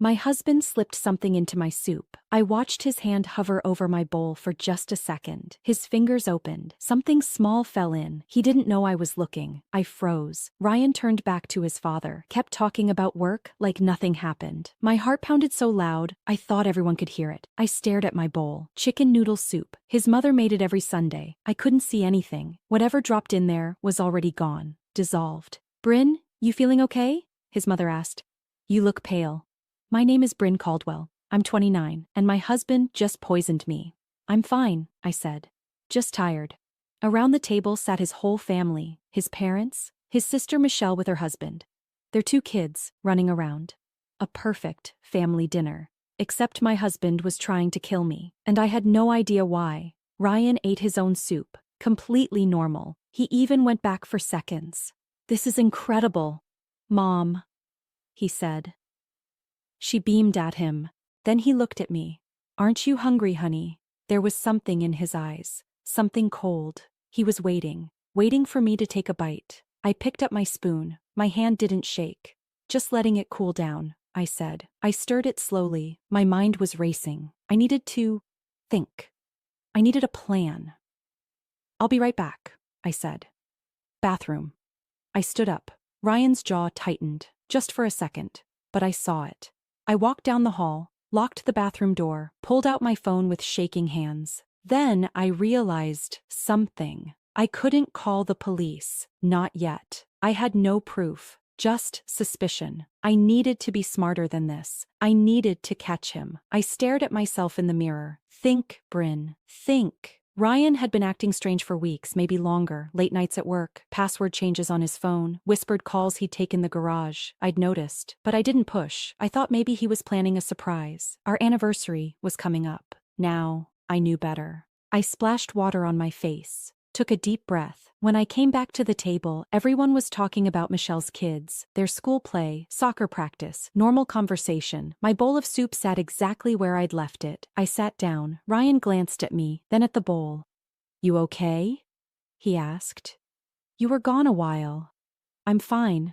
My husband slipped something into my soup. I watched his hand hover over my bowl for just a second. His fingers opened. Something small fell in. He didn't know I was looking. I froze. Ryan turned back to his father, kept talking about work like nothing happened. My heart pounded so loud, I thought everyone could hear it. I stared at my bowl. Chicken noodle soup. His mother made it every Sunday. I couldn't see anything. Whatever dropped in there was already gone. Dissolved. "Bryn, you feeling okay?" his mother asked. "You look pale." "My name is Bryn Caldwell. I'm 29, and my husband just poisoned me." "I'm fine," I said. "Just tired." Around the table sat his whole family, his parents, his sister Michelle with her husband, their 2 kids running around. A perfect family dinner. Except my husband was trying to kill me, and I had no idea why. Ryan ate his own soup, completely normal. He even went back for seconds. "This is incredible, Mom," he said. She beamed at him. Then he looked at me. "Aren't you hungry, honey?" There was something in his eyes. Something cold. He was waiting for me to take a bite. I picked up my spoon. My hand didn't shake. "Just letting it cool down," I said. I stirred it slowly. My mind was racing. I needed to think. I needed a plan. "I'll be right back," I said. "Bathroom." I stood up. Ryan's jaw tightened, just for a second, but I saw it. I walked down the hall, locked the bathroom door, pulled out my phone with shaking hands. Then I realized something. I couldn't call the police, not yet. I had no proof, just suspicion. I needed to be smarter than this. I needed to catch him. I stared at myself in the mirror. Think, Bryn, think. Ryan had been acting strange for weeks, maybe longer. Late nights at work, password changes on his phone, whispered calls he'd take in the garage. I'd noticed, but I didn't push. I thought maybe he was planning a surprise. Our anniversary was coming up. Now, I knew better. I splashed water on my face, took a deep breath. When I came back to the table, everyone was talking about Michelle's kids, their school play, soccer practice, normal conversation. My bowl of soup sat exactly where I'd left it. I sat down. Ryan glanced at me, then at the bowl. "You okay?" he asked. "You were gone a while." "I'm fine."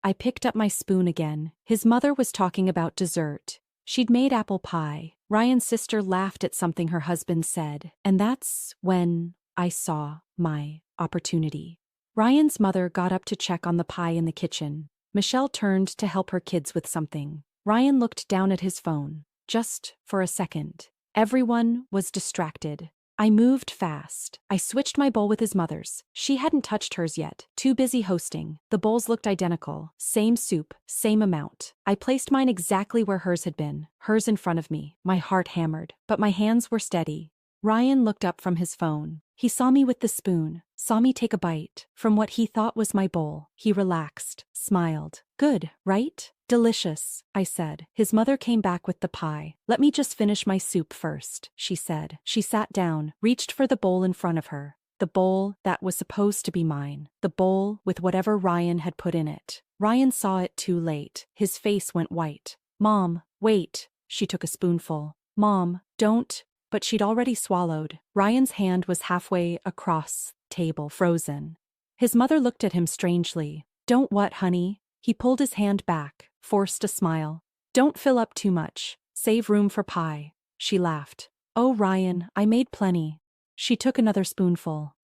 I picked up my spoon again. His mother was talking about dessert. She'd made apple pie. Ryan's sister laughed at something her husband said, and that's when I saw my opportunity. Ryan's mother got up to check on the pie in the kitchen. Michelle turned to help her kids with something. Ryan looked down at his phone, just for a second. Everyone was distracted. I moved fast. I switched my bowl with his mother's. She hadn't touched hers yet, too busy hosting. The bowls looked identical. Same soup, same amount. I placed mine exactly where hers had been, hers in front of me. My heart hammered, but my hands were steady. Ryan looked up from his phone. He saw me with the spoon, saw me take a bite from what he thought was my bowl. He relaxed, smiled. "Good, right?" "Delicious," I said. His mother came back with the pie. "Let me just finish my soup first," she said. She sat down, reached for the bowl in front of her. The bowl that was supposed to be mine. The bowl with whatever Ryan had put in it. Ryan saw it too late. His face went white. "Mom, wait." She took a spoonful. "Mom, don't." But she'd already swallowed. Ryan's hand was halfway across the table, frozen. His mother looked at him strangely. "Don't what, honey?" He pulled his hand back, forced a smile. "Don't fill up too much. Save room for pie." She laughed. "Oh, Ryan, I made plenty." She took another spoonful.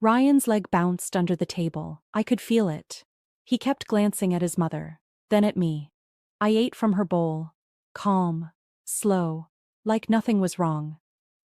Ryan's leg bounced under the table. I could feel it. He kept glancing at his mother, then at me. I ate from her bowl. Calm, slow, like nothing was wrong.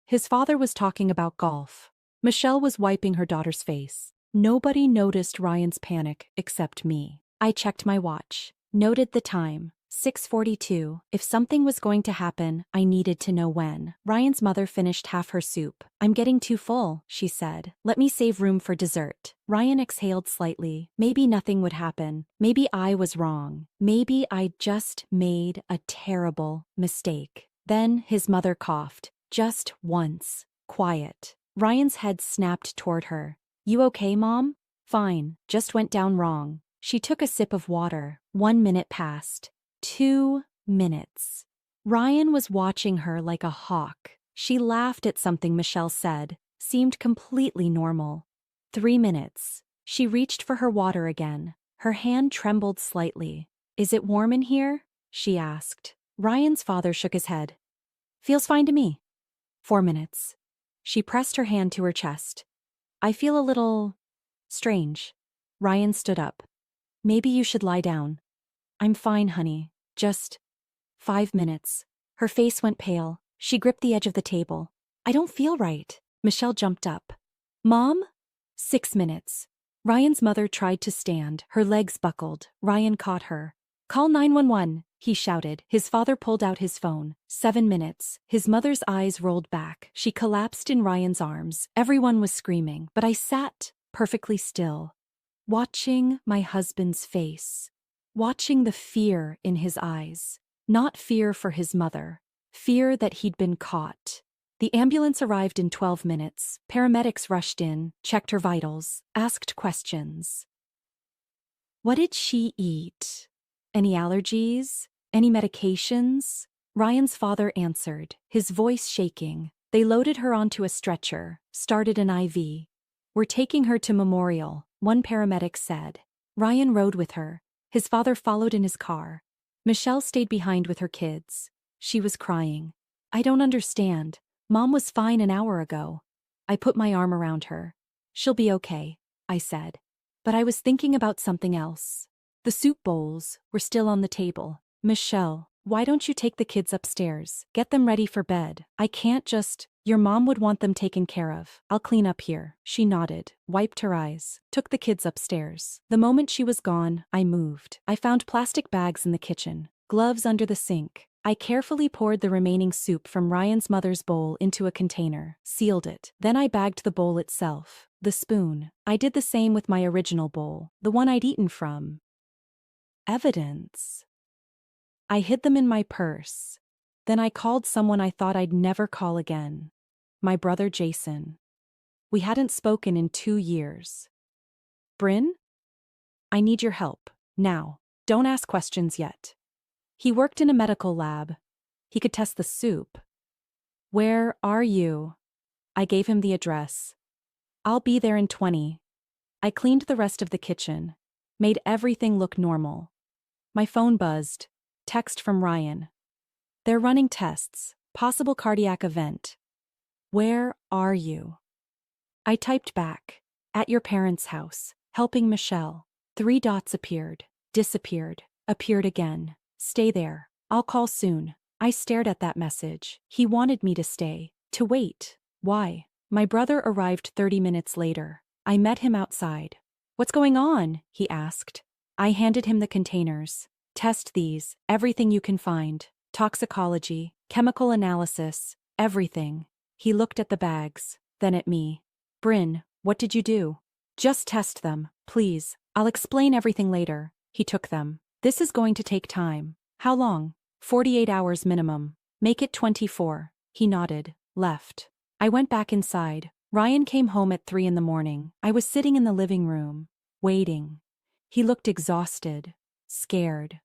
His father was talking about golf. Michelle was wiping her daughter's face. Nobody noticed Ryan's panic except me. I checked my watch. Noted the time. 6:42. If something was going to happen, I needed to know when. Ryan's mother finished half her soup. "I'm getting too full," she said. "Let me save room for dessert." Ryan exhaled slightly. Maybe nothing would happen. Maybe I was wrong. Maybe I just made a terrible mistake. Then his mother coughed. Just once. Quiet. Ryan's head snapped toward her. "You okay, Mom?" "Fine. Just went down wrong." She took a sip of water. 1 minute passed. 2 minutes. Ryan was watching her like a hawk. She laughed at something Michelle said. Seemed completely normal. 3 minutes. She reached for her water again. Her hand trembled slightly. "Is it warm in here?" she asked. Ryan's father shook his head. Feels fine to me. 4 minutes. She pressed her hand to her chest. I feel a little strange. Ryan stood up. Maybe you should lie down. I'm fine, honey. Just 5 minutes. Her face went pale. She gripped the edge of the table. I don't feel right. Michelle jumped up. Mom? 6 minutes. Ryan's mother tried to stand. Her legs buckled. Ryan caught her. Call 911, he shouted. His father pulled out his phone. 7 minutes. His mother's eyes rolled back. She collapsed in Ryan's arms. Everyone was screaming, but I sat perfectly still, watching my husband's face, watching the fear in his eyes. Not fear for his mother, fear that he'd been caught. The ambulance arrived in 12 minutes. Paramedics rushed in, checked her vitals, asked questions. What did she eat? Any allergies? Any medications? Ryan's father answered, his voice shaking. They loaded her onto a stretcher, started an IV. We're taking her to Memorial, one paramedic said. Ryan rode with her. His father followed in his car. Michelle stayed behind with her kids. She was crying. I don't understand. Mom was fine an hour ago. I put my arm around her. She'll be okay, I said. But I was thinking about something else. The soup bowls were still on the table. Michelle, why don't you take the kids upstairs? Get them ready for bed. I can't just. Your mom would want them taken care of. I'll clean up here. She nodded, wiped her eyes, took the kids upstairs. The moment she was gone, I moved. I found plastic bags in the kitchen, gloves under the sink. I carefully poured the remaining soup from Ryan's mother's bowl into a container, sealed it. Then I bagged the bowl itself, the spoon. I did the same with my original bowl, the one I'd eaten from. Evidence. I hid them in my purse. Then I called someone I thought I'd never call again. My brother Jason. We hadn't spoken in 2 years. Bryn? I need your help. Now. Don't ask questions yet. He worked in a medical lab. He could test the soup. Where are you? I gave him the address. I'll be there in 20. I cleaned the rest of the kitchen. Made everything look normal. My phone buzzed. Text from Ryan. They're running tests. Possible cardiac event. Where are you? I typed back. At your parents' house. Helping Michelle. 3 dots appeared. Disappeared. Appeared again. Stay there. I'll call soon. I stared at that message. He wanted me to stay. To wait. Why? My brother arrived 30 minutes later. I met him outside. What's going on? He asked. I handed him the containers. Test these. Everything you can find. Toxicology, chemical analysis, everything. He looked at the bags, then at me. Bryn, what did you do? Just test them, please. I'll explain everything later. He took them. This is going to take time. How long? 48 hours minimum. Make it 24. He nodded, left. I went back inside. Ryan came home at 3 in the morning. I was sitting in the living room, waiting. He looked exhausted, scared.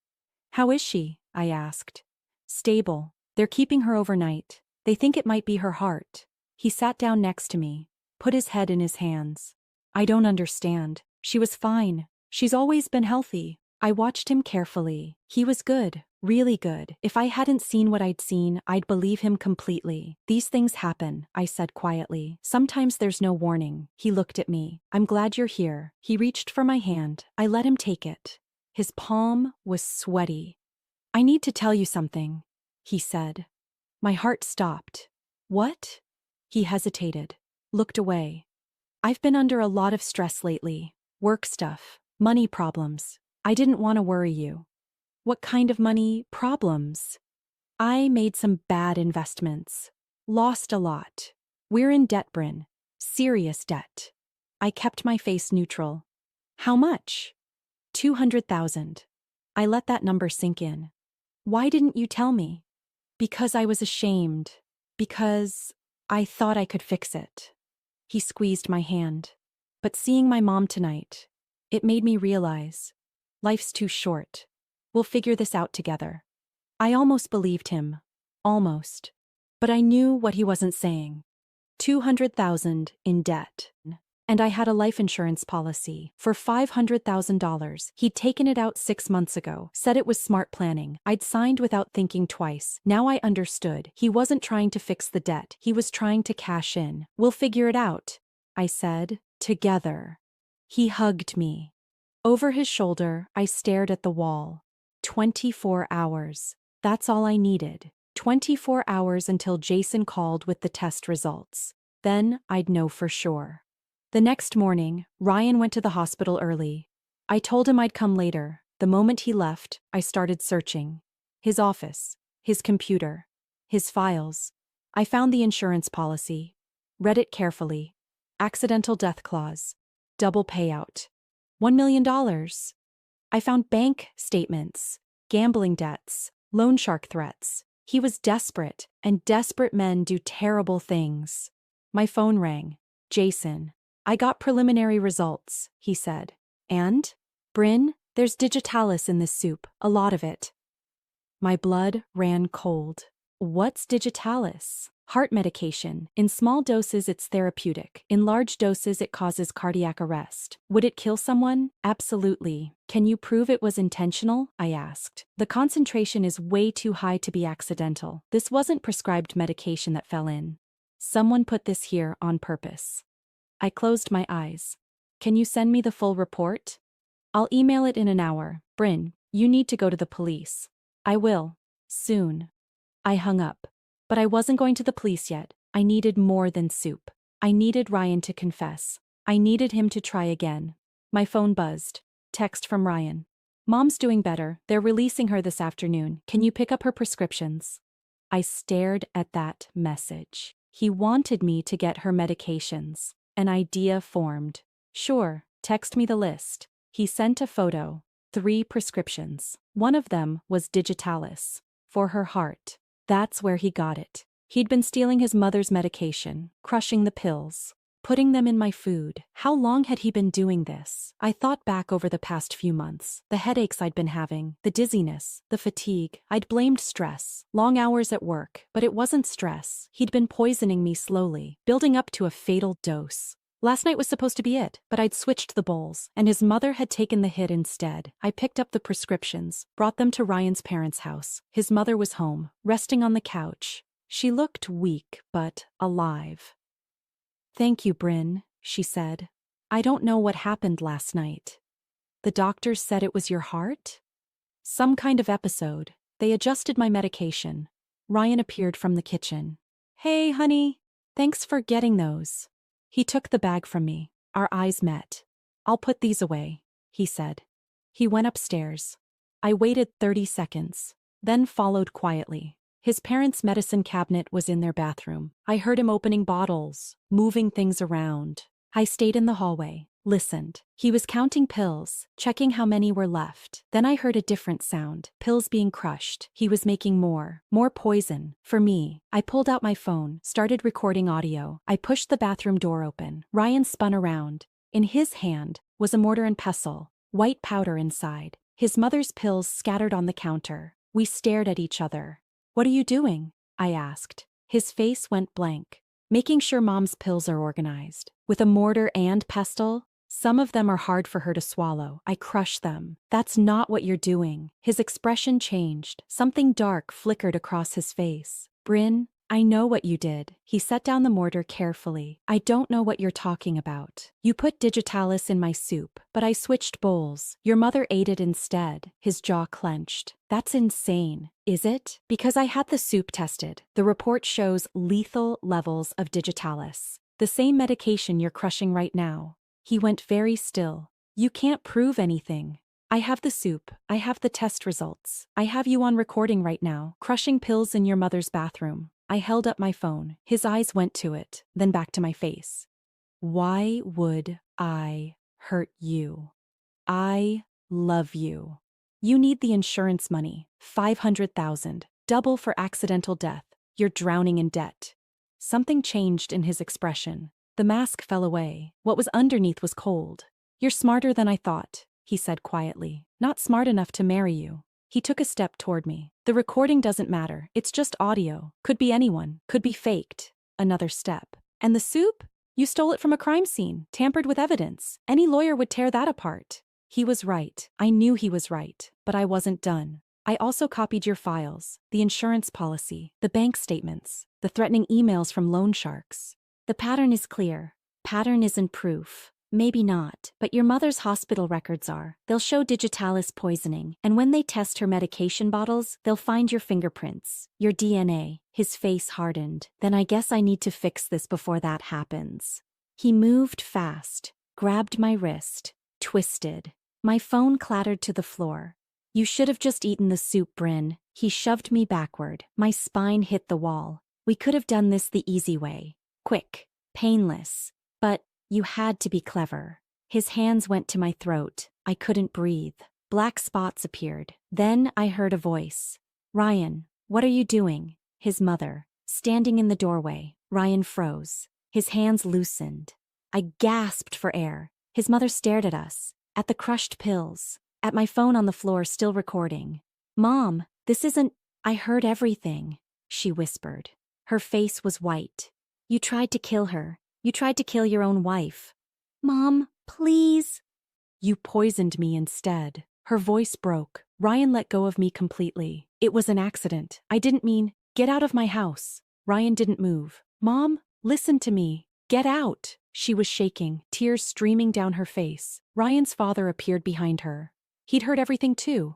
How is she? I asked. Stable. They're keeping her overnight. They think it might be her heart. He sat down next to me, put his head in his hands. I don't understand. She was fine. She's always been healthy. I watched him carefully. He was good, really good. If I hadn't seen what I'd seen, I'd believe him completely. These things happen, I said quietly. Sometimes there's no warning. He looked at me. I'm glad you're here. He reached for my hand. I let him take it. His palm was sweaty. I need to tell you something, he said. My heart stopped. What? He hesitated, looked away. I've been under a lot of stress lately. Work stuff, money problems. I didn't want to worry you. What kind of money problems? I made some bad investments. Lost a lot. We're in debt, Bryn. Serious debt. I kept my face neutral. How much? 200,000. I let that number sink in. Why didn't you tell me? Because I was ashamed. Because I thought I could fix it. He squeezed my hand. But seeing my mom tonight, it made me realize, life's too short. We'll figure this out together. I almost believed him. Almost. But I knew what he wasn't saying. 200,000 in debt. And I had a life insurance policy for $500,000. He'd taken it out 6 months ago, said it was smart planning. I'd signed without thinking twice. Now I understood. He wasn't trying to fix the debt. He was trying to cash in. We'll figure it out, I said. Together. He hugged me. Over his shoulder, I stared at the wall. 24 hours. That's all I needed. 24 hours until Jason called with the test results. Then I'd know for sure. The next morning, Ryan went to the hospital early. I told him I'd come later. The moment he left, I started searching. His office, his computer, his files. I found the insurance policy. Read it carefully. Accidental death clause. Double payout. $1 million. I found bank statements, gambling debts, loan shark threats. He was desperate, and desperate men do terrible things. My phone rang. Jason. I got preliminary results, he said. And? Bryn, there's digitalis in this soup, a lot of it. My blood ran cold. What's digitalis? Heart medication. In small doses it's therapeutic. In large doses it causes cardiac arrest. Would it kill someone? Absolutely. Can you prove it was intentional? I asked. The concentration is way too high to be accidental. This wasn't prescribed medication that fell in. Someone put this here on purpose. I closed my eyes. Can you send me the full report? I'll email it in an hour. Bryn, you need to go to the police. I will. Soon. I hung up. But I wasn't going to the police yet. I needed more than soup. I needed Ryan to confess. I needed him to try again. My phone buzzed. Text from Ryan. Mom's doing better. They're releasing her this afternoon. Can you pick up her prescriptions? I stared at that message. He wanted me to get her medications. An idea formed. Sure, text me the list. He sent a photo. 3 prescriptions. One of them was digitalis. For her heart. That's where he got it. He'd been stealing his mother's medication, crushing the pills, putting them in my food. How long had he been doing this? I thought back over the past few months. The headaches I'd been having, the dizziness, the fatigue. I'd blamed stress, long hours at work, but it wasn't stress. He'd been poisoning me slowly, building up to a fatal dose. Last night was supposed to be it, but I'd switched the bowls, and his mother had taken the hit instead. I picked up the prescriptions, brought them to Ryan's parents' house. His mother was home, resting on the couch. She looked weak, but alive. Thank you, Bryn, she said. I don't know what happened last night. The doctors said it was your heart? Some kind of episode. They adjusted my medication. Ryan appeared from the kitchen. Hey, honey. Thanks for getting those. He took the bag from me. Our eyes met. I'll put these away, he said. He went upstairs. I waited 30 seconds, then followed quietly. His parents' medicine cabinet was in their bathroom. I heard him opening bottles, moving things around. I stayed in the hallway, listened. He was counting pills, checking how many were left. Then I heard a different sound, pills being crushed. He was making more poison. For me, I pulled out my phone, started recording audio. I pushed the bathroom door open. Ryan spun around. In his hand was a mortar and pestle, white powder inside. His mother's pills scattered on the counter. We stared at each other. What are you doing? I asked. His face went blank. Making sure Mom's pills are organized. With a mortar and pestle? Some of them are hard for her to swallow. I crush them. That's not what you're doing. His expression changed. Something dark flickered across his face. Bryn, I know what you did. He set down the mortar carefully. I don't know what you're talking about. You put digitalis in my soup, but I switched bowls. Your mother ate it instead. His jaw clenched. That's insane. Is it? Because I had the soup tested. The report shows lethal levels of digitalis. The same medication you're crushing right now. He went very still. You can't prove anything. I have the soup. I have the test results. I have you on recording right now, crushing pills in your mother's bathroom. I held up my phone. His eyes went to it, then back to my face. Why would I hurt you? I love you. You need the insurance money, $500,000, double for accidental death. You're drowning in debt. Something changed in his expression. The mask fell away. What was underneath was cold. You're smarter than I thought, he said quietly. Not smart enough to marry you. He took a step toward me. The recording doesn't matter. It's just audio. Could be anyone. Could be faked. Another step. And the soup? You stole it from a crime scene, tampered with evidence. Any lawyer would tear that apart. He was right. I knew he was right, but I wasn't done. I also copied your files, the insurance policy, the bank statements, the threatening emails from loan sharks. The pattern is clear. Pattern isn't proof. Maybe not, but your mother's hospital records are. They'll show digitalis poisoning, and when they test her medication bottles, they'll find your fingerprints, your DNA. His face hardened. Then I guess I need to fix this before that happens. He moved fast, grabbed my wrist, twisted. My phone clattered to the floor. You should have just eaten the soup, Bryn. He shoved me backward. My spine hit the wall. We could have done this the easy way. Quick, painless. But you had to be clever. His hands went to my throat. I couldn't breathe. Black spots appeared. Then I heard a voice. Ryan, what are you doing? His mother, standing in the doorway. Ryan froze. His hands loosened. I gasped for air. His mother stared at us, at the crushed pills, at my phone on the floor still recording. Mom, this isn't... I heard everything, she whispered. Her face was white. You tried to kill her. You tried to kill your own wife. Mom, please. You poisoned me instead. Her voice broke. Ryan let go of me completely. It was an accident. I didn't mean, get out of my house. Ryan didn't move. Mom, listen to me. Get out. She was shaking, tears streaming down her face. Ryan's father appeared behind her. He'd heard everything too.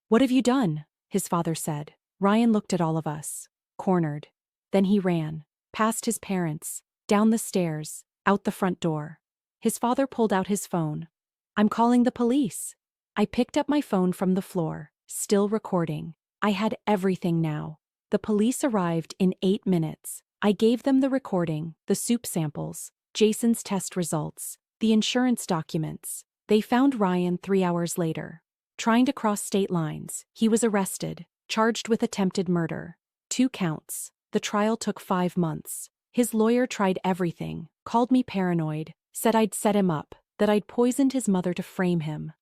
What have you done? His father said. Ryan looked at all of us, cornered. Then he ran, past his parents, down the stairs, out the front door. His father pulled out his phone. I'm calling the police. I picked up my phone from the floor, still recording. I had everything now. The police arrived in 8 minutes. I gave them the recording, the soup samples, Jason's test results, the insurance documents. They found Ryan 3 hours later. Trying to cross state lines, he was arrested, charged with attempted murder. 2 counts. The trial took 5 months. His lawyer tried everything, called me paranoid, said I'd set him up, that I'd poisoned his mother to frame him.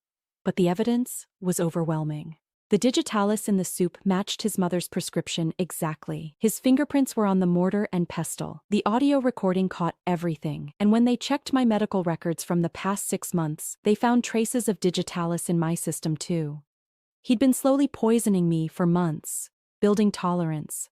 But the evidence was overwhelming. The digitalis in the soup matched his mother's prescription exactly. His fingerprints were on the mortar and pestle. The audio recording caught everything, and when they checked my medical records from the past 6 months, they found traces of digitalis in my system too. He'd been slowly poisoning me for months, building tolerance,